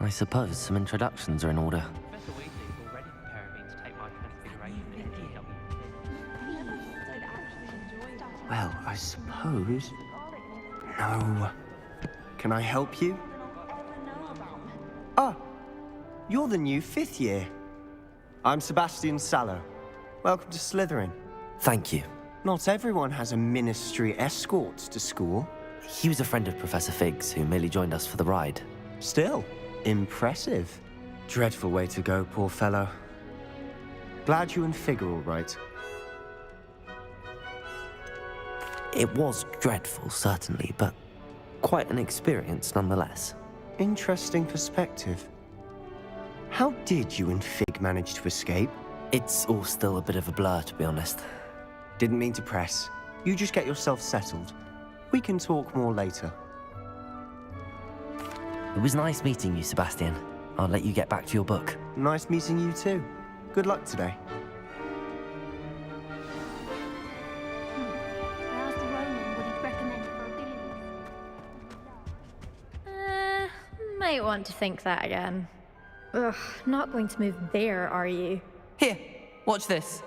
I suppose some introductions are in order. Professor Weasley is already preparing me to take my transfiguration into Well, I suppose... No. Can I help you? Ah, you're the new 5th year. I'm Sebastian Sallow. Welcome to Slytherin. Thank you. Not everyone has a ministry escort to school. He was a friend of Professor Fig's who merely joined us for the ride. Still, impressive. Dreadful way to go, poor fellow. Glad you and Fig are all right. It was dreadful, certainly, but quite an experience nonetheless. Interesting perspective. How did you and Fig manage to escape? It's all still a bit of a blur, to be honest. Didn't mean to press. You just get yourself settled. We can talk more later. It was nice meeting you, Sebastian. I'll let you get back to your book. Nice meeting you too. Good luck today. I asked the Roman what he'd recommend for abilities. Might want to think that again. Ugh, not going to move there, are you? Here, watch this.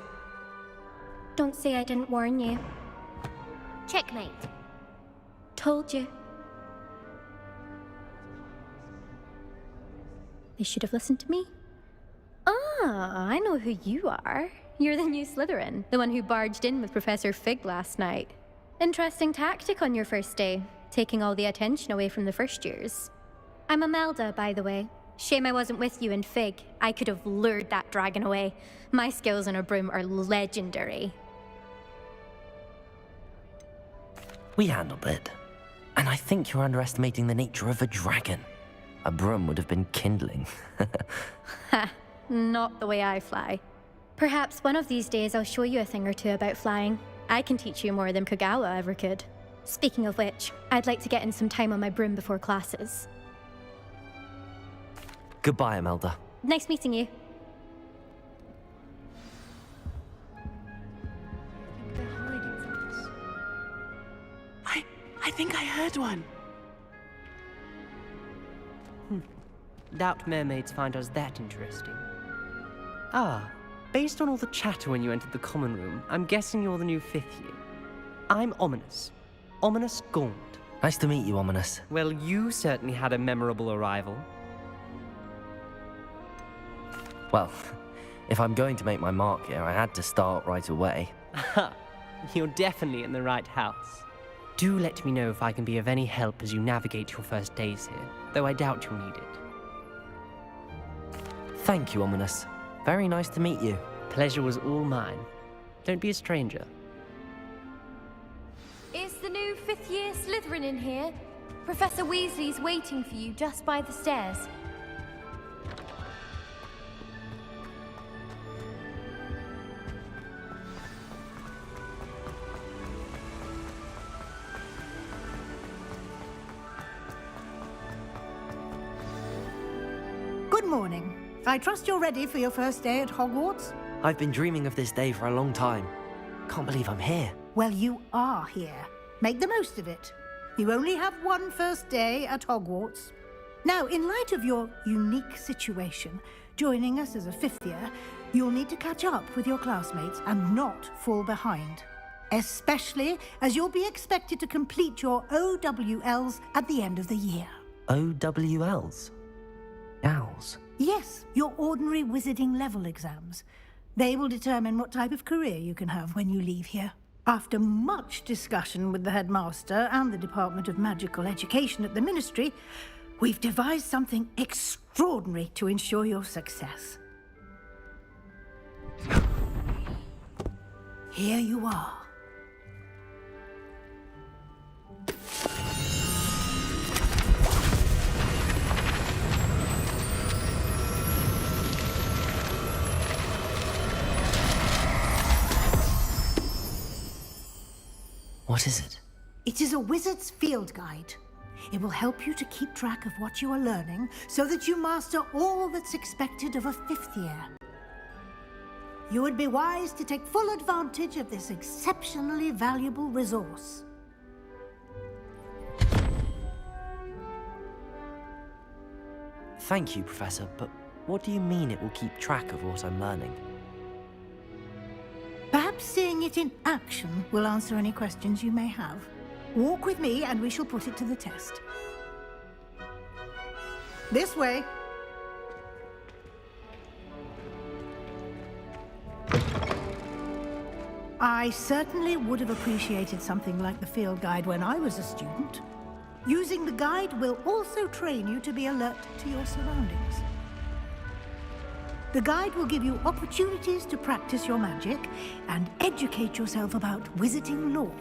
Don't say I didn't warn you. Checkmate. Told you. They should have listened to me. Ah, I know who you are. You're the new Slytherin, the one who barged in with Professor Fig last night. Interesting tactic on your first day, taking all the attention away from the first years. I'm Imelda, by the way. Shame I wasn't with you and Fig. I could have lured that dragon away. My skills on a broom are legendary. We handled it. And I think you're underestimating the nature of a dragon. A broom would have been kindling. Ha, not the way I fly. Perhaps one of these days I'll show you a thing or two about flying. I can teach you more than Kogawa ever could. Speaking of which, I'd like to get in some time on my broom before classes. Goodbye, Imelda. Nice meeting you. I think I heard one. Doubt mermaids find us that interesting. Ah, based on all the chatter when you entered the common room, I'm guessing you're the new 5th year. I'm Ominous. Ominous Gaunt. Nice to meet you, Ominous. Well, you certainly had a memorable arrival. Well, if I'm going to make my mark here, I had to start right away. Ha! You're definitely in the right house. Do let me know if I can be of any help as you navigate your first days here, though I doubt you'll need it. Thank you, Ominous. Very nice to meet you. Pleasure was all mine. Don't be a stranger. Is the new 5th year Slytherin in here? Professor Weasley's waiting for you just by the stairs. Good morning. I trust you're ready for your first day at Hogwarts? I've been dreaming of this day for a long time. Can't believe I'm here. Well, you are here. Make the most of it. You only have one first day at Hogwarts. Now, in light of your unique situation, joining us as a 5th year, you'll need to catch up with your classmates and not fall behind. Especially as you'll be expected to complete your OWLs at the end of the year. OWLs? Owls? Yes, your ordinary wizarding level exams. They will determine what type of career you can have when you leave here. After much discussion with the headmaster and the Department of Magical Education at the Ministry, we've devised something extraordinary to ensure your success. Here you are. What is it? It is a wizard's field guide. It will help you to keep track of what you are learning so that you master all that's expected of a 5th year. You would be wise to take full advantage of this exceptionally valuable resource. Thank you, Professor, but what do you mean it will keep track of what I'm learning? Perhaps seeing it in action will answer any questions you may have. Walk with me and we shall put it to the test. This way. I certainly would have appreciated something like the field guide when I was a student. Using the guide will also train you to be alert to your surroundings. The guide will give you opportunities to practice your magic and educate yourself about wizarding lore.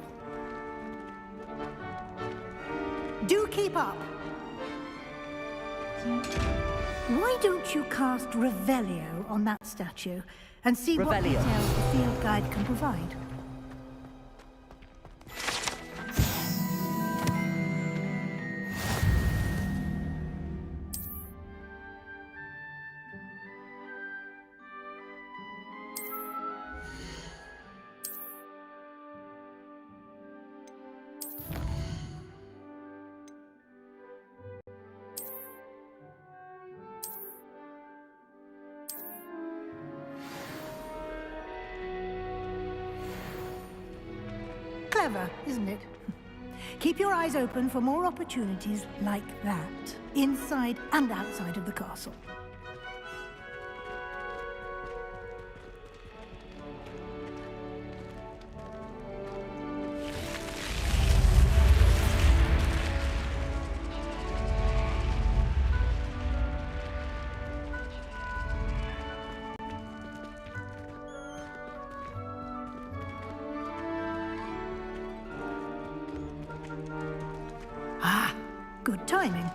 Do keep up! Why don't you cast Revelio on that statue and see what Revelio. details the field guide can provide? Clever, isn't it? Keep your eyes open for more opportunities like that, inside and outside of the castle. Good timing.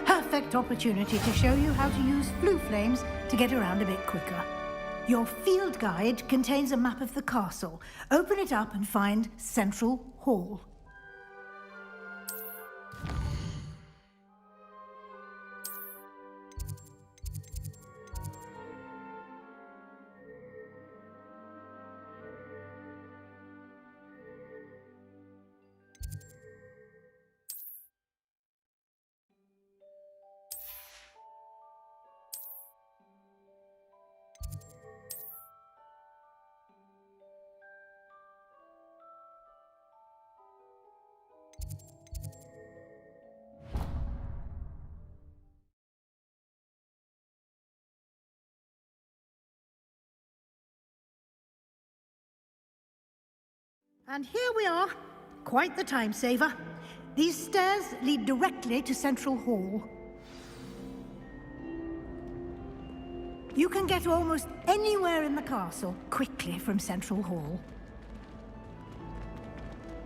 Perfect opportunity to show you how to use flue flames to get around a bit quicker. Your field guide contains a map of the castle. Open it up and find Central Hall. And here we are. Quite the time saver. These stairs lead directly to Central Hall. You can get almost anywhere in the castle quickly from Central Hall.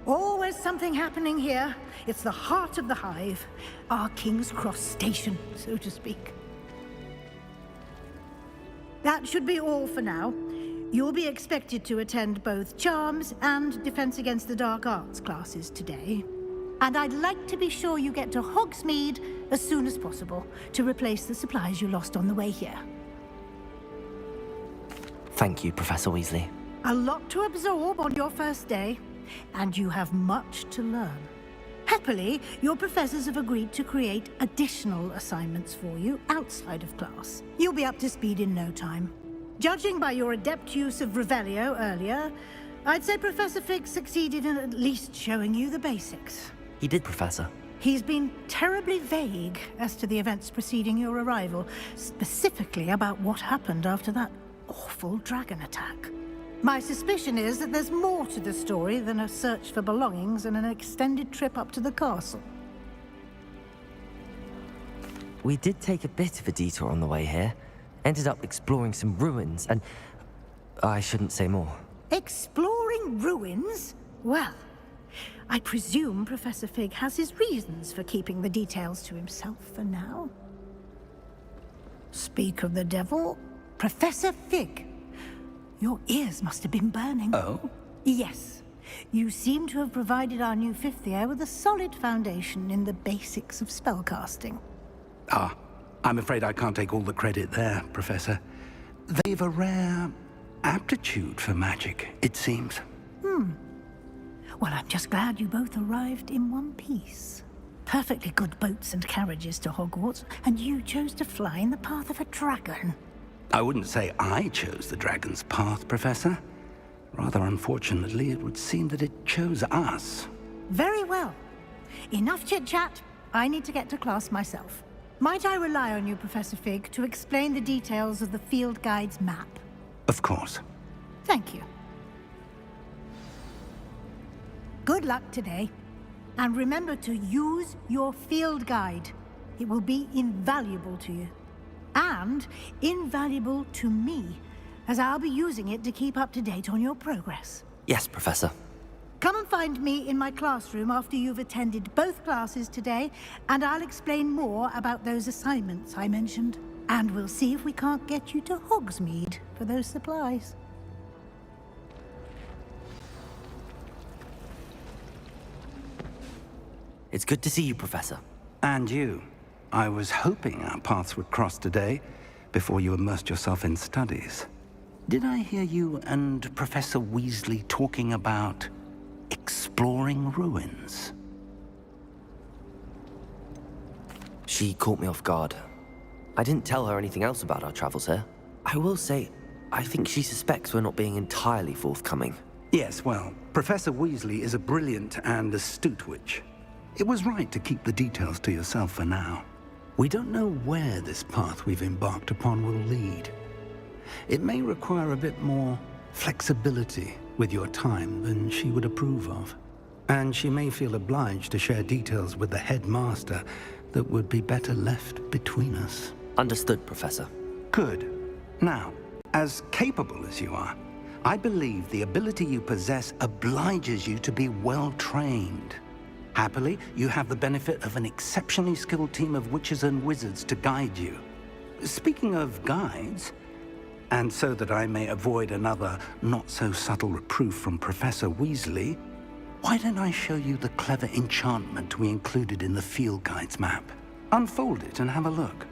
Always something happening here. It's the heart of the hive. Our King's Cross station, so to speak. That should be all for now. You'll be expected to attend both Charms and Defense Against the Dark Arts classes today. And I'd like to be sure you get to Hogsmeade as soon as possible to replace the supplies you lost on the way here. Thank you, Professor Weasley. A lot to absorb on your first day, and you have much to learn. Happily, your professors have agreed to create additional assignments for you outside of class. You'll be up to speed in no time. Judging by your adept use of Revelio earlier, I'd say Professor Fig succeeded in at least showing you the basics. He did, Professor. He's been terribly vague as to the events preceding your arrival, specifically about what happened after that awful dragon attack. My suspicion is that there's more to the story than a search for belongings and an extended trip up to the castle. We did take a bit of a detour on the way here. Ended up exploring some ruins, and I shouldn't say more. Exploring ruins? Well, I presume Professor Fig has his reasons for keeping the details to himself for now. Speak of the devil, Professor Fig. Your ears must have been burning. Oh? Yes. You seem to have provided our new fifth year with a solid foundation in the basics of spellcasting. Ah, I'm afraid I can't take all the credit there, Professor. They've a rare aptitude for magic, it seems. Well, I'm just glad you both arrived in one piece. perfectly good boats and carriages to Hogwarts, and you chose to fly in the path of a dragon. I wouldn't say I chose the dragon's path, Professor. Rather unfortunately, it would seem that it chose us. Very well. Enough chit-chat. I need to get to class myself. Might I rely on you, Professor Fig, to explain the details of the field guide's map? Of course. Thank you. Good luck today. And remember to use your field guide. It will be invaluable to you. And invaluable to me, as I'll be using it to keep up to date on your progress. Yes, Professor. Come and find me in my classroom after you've attended both classes today, and I'll explain more about those assignments I mentioned. And we'll see if we can't get you to Hogsmeade for those supplies. It's good to see you, Professor. And you. I was hoping our paths would cross today, before you immersed yourself in studies. Did I hear you and Professor Weasley talking about exploring ruins? She caught me off guard. I didn't tell her anything else about our travels here. I will say, I think she suspects we're not being entirely forthcoming. Yes, well, Professor Weasley is a brilliant and astute witch. It was right to keep the details to yourself for now. We don't know where this path we've embarked upon will lead. It may require a bit more flexibility with your time than she would approve of. And she may feel obliged to share details with the headmaster that would be better left between us. Understood, Professor. Good. Now, as capable as you are, I believe the ability you possess obliges you to be well-trained. Happily, you have the benefit of an exceptionally skilled team of witches and wizards to guide you. Speaking of guides, and so that I may avoid another not-so-subtle reproof from Professor Weasley, why don't I show you the clever enchantment we included in the field guide's map? Unfold it and have a look.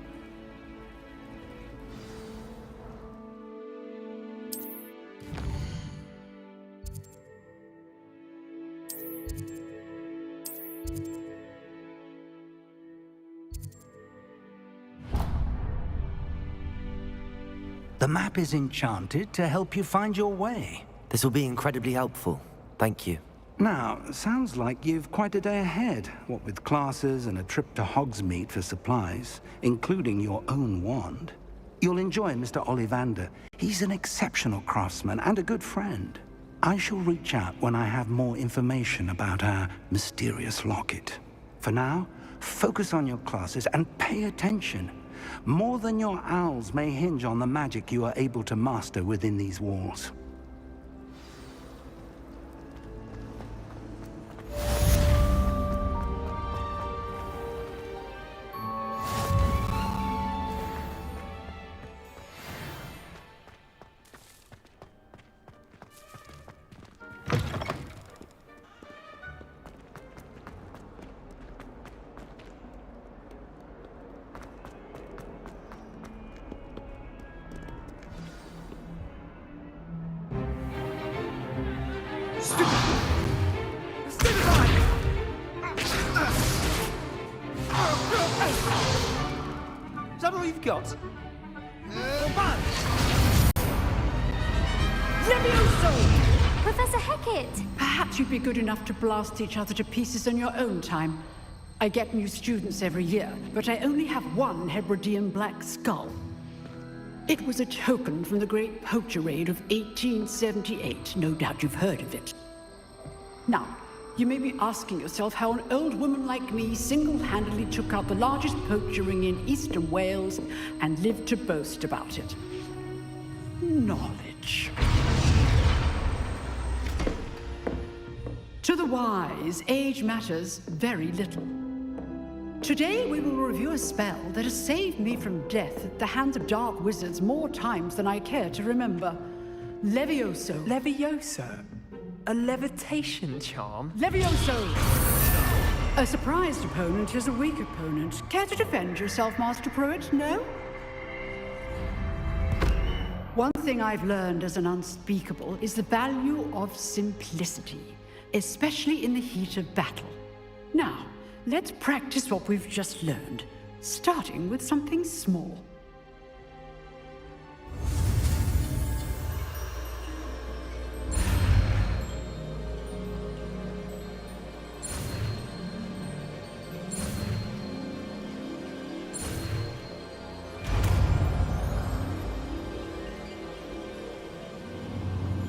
The map is enchanted to help you find your way. This will be incredibly helpful. Thank you. Now, sounds like you've quite a day ahead, what with classes and a trip to Hogsmeade for supplies, including your own wand. You'll enjoy Mr. Ollivander. He's an exceptional craftsman and a good friend. I shall reach out when I have more information about our mysterious locket. For now, focus on your classes and pay attention. More than your owls may hinge on the magic you are able to master within these walls. Is that all you've got? Professor Hecat! Perhaps you'd be good enough to blast each other to pieces in your own time. I get new students every year, but I only have one Hebridean black skull. It was a token from the Great Poacher Raid of 1878. No doubt you've heard of it. Now, you may be asking yourself how an old woman like me single-handedly took out the largest poacher ring in eastern Wales and lived to boast about it. Knowledge. To the wise, age matters very little. Today we will review a spell that has saved me from death at the hands of dark wizards more times than I care to remember. Levioso. Levioso? A levitation charm? Levioso! A surprised opponent is a weak opponent. Care to defend yourself, Master Pruitt? No? One thing I've learned as an unspeakable is the value of simplicity, especially in the heat of battle. Now, let's practice what we've just learned, starting with something small.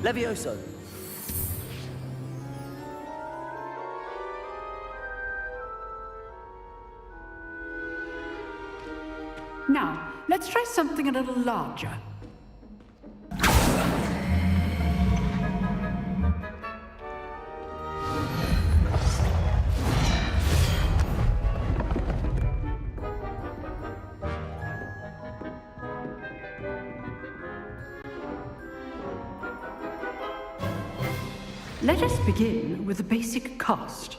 Levioso. Now, let's try something a little larger. Let us begin with the basic cast.